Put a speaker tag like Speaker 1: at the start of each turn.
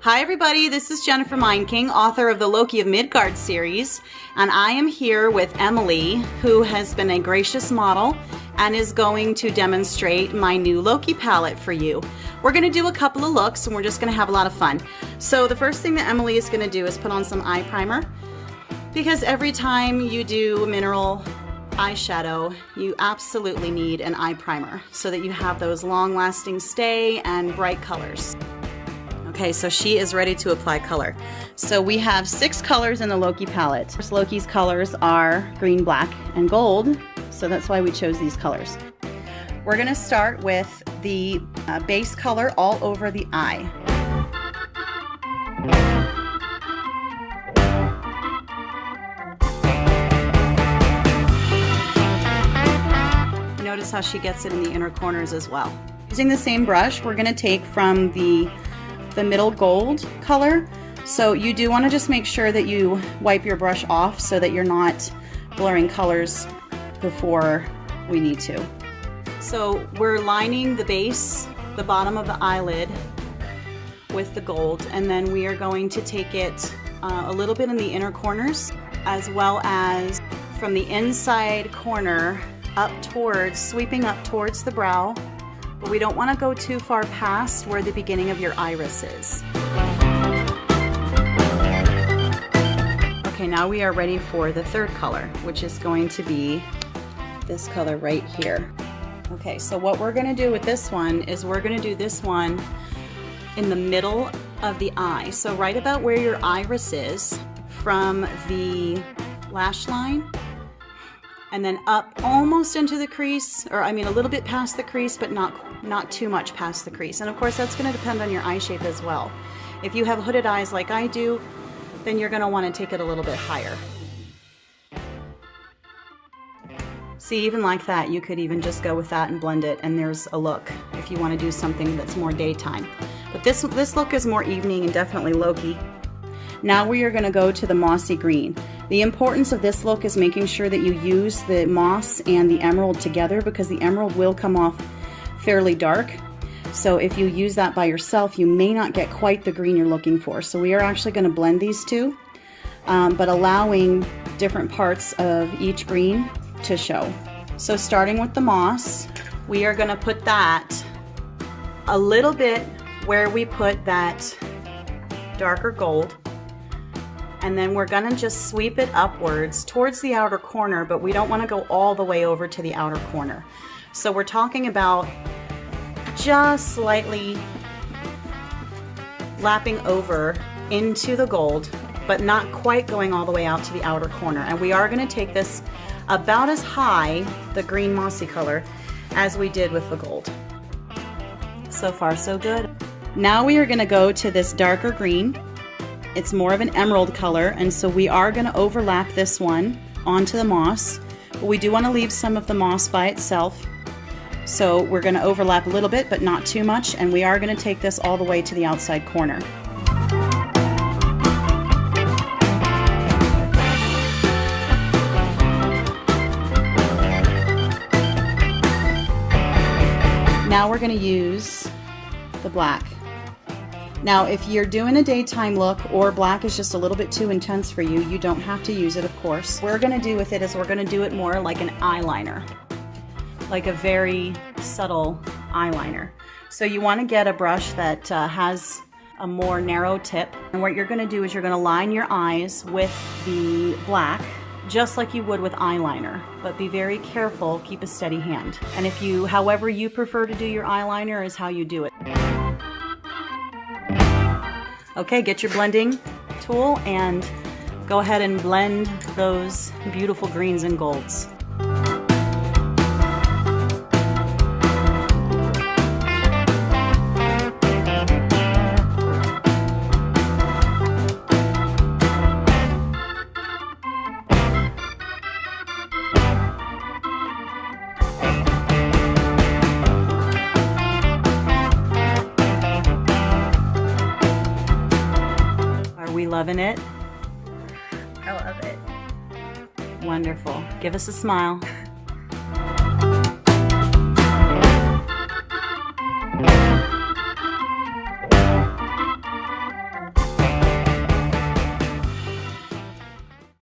Speaker 1: Hi everybody, this is Jennifer Mindking, author of the Loki of Midgard series, and I am here with Emily, who has been a gracious model and is going to demonstrate my new Loki palette for you. We're going to do a couple of looks and we're just going to have a lot of fun. So the first thing that Emily is going to do is put on some eye primer, because every time you do mineral eyeshadow, you absolutely need an eye primer so that you have those long-lasting stay and bright colors. Okay, so she is ready to apply color. So we have 6 colors in the Loki palette. First, Loki's colors are green, black, and gold, so that's why we chose these colors. We're going to start with the base color all over the eye. Notice how she gets it in the inner corners as well. Using the same brush, we're going to take from the middle gold color. So you do want to just make sure that you wipe your brush off so that you're not blurring colors before we need to. So we're lining the base, the bottom of the eyelid, with the gold, and then we are going to take it a little bit in the inner corners, as well as from the inside corner up towards, sweeping up towards the brow. But we don't want to go too far past where the beginning of your iris is. Okay, now we are ready for the third color, which is going to be this color right here. Okay, so what we're going to do with this one is we're going to do this one in the middle of the eye. So right about where your iris is, from the lash line, and then up almost into the crease, or I mean a little bit past the crease, but not too much past the crease. And of course that's going to depend on your eye shape as well. If you have hooded eyes like I do, then you're going to want to take it a little bit higher. See, even like that, you could even just go with that and blend it, and there's a look if you want to do something that's more daytime. But this look is more evening and definitely Loki. Now we are going to go to the mossy green. The importance of this look is making sure that you use the moss and the emerald together, because the emerald will come off fairly dark. So if you use that by yourself, you may not get quite the green you're looking for. So we are actually going to blend these two, but allowing different parts of each green to show. So starting with the moss, we are going to put that a little bit where we put that darker gold. And then we're going to just sweep it upwards towards the outer corner, but we don't want to go all the way over to the outer corner. So we're talking about just slightly lapping over into the gold, but not quite going all the way out to the outer corner. And we are going to take this about as high, the green mossy color, as we did with the gold. So far so good. Now we are going to go to this darker green. It's more of an emerald color, and so we are going to overlap this one onto the moss, but we do want to leave some of the moss by itself. So we're going to overlap a little bit, but not too much, and we are going to take this all the way to the outside corner. Now we're going to use the black. Now, if you're doing a daytime look or black is just a little bit too intense for you, you don't have to use it, of course. What we're going to do with it is we're going to do it more like an eyeliner, like a very subtle eyeliner. So you want to get a brush that has a more narrow tip. And what you're going to do is you're going to line your eyes with the black, just like you would with eyeliner, but be very careful, keep a steady hand. And if you, however you prefer to do your eyeliner is how you do it. Okay, get your blending tool and go ahead and blend those beautiful greens and golds. Loving it?
Speaker 2: I love it.
Speaker 1: Wonderful. Give us a smile.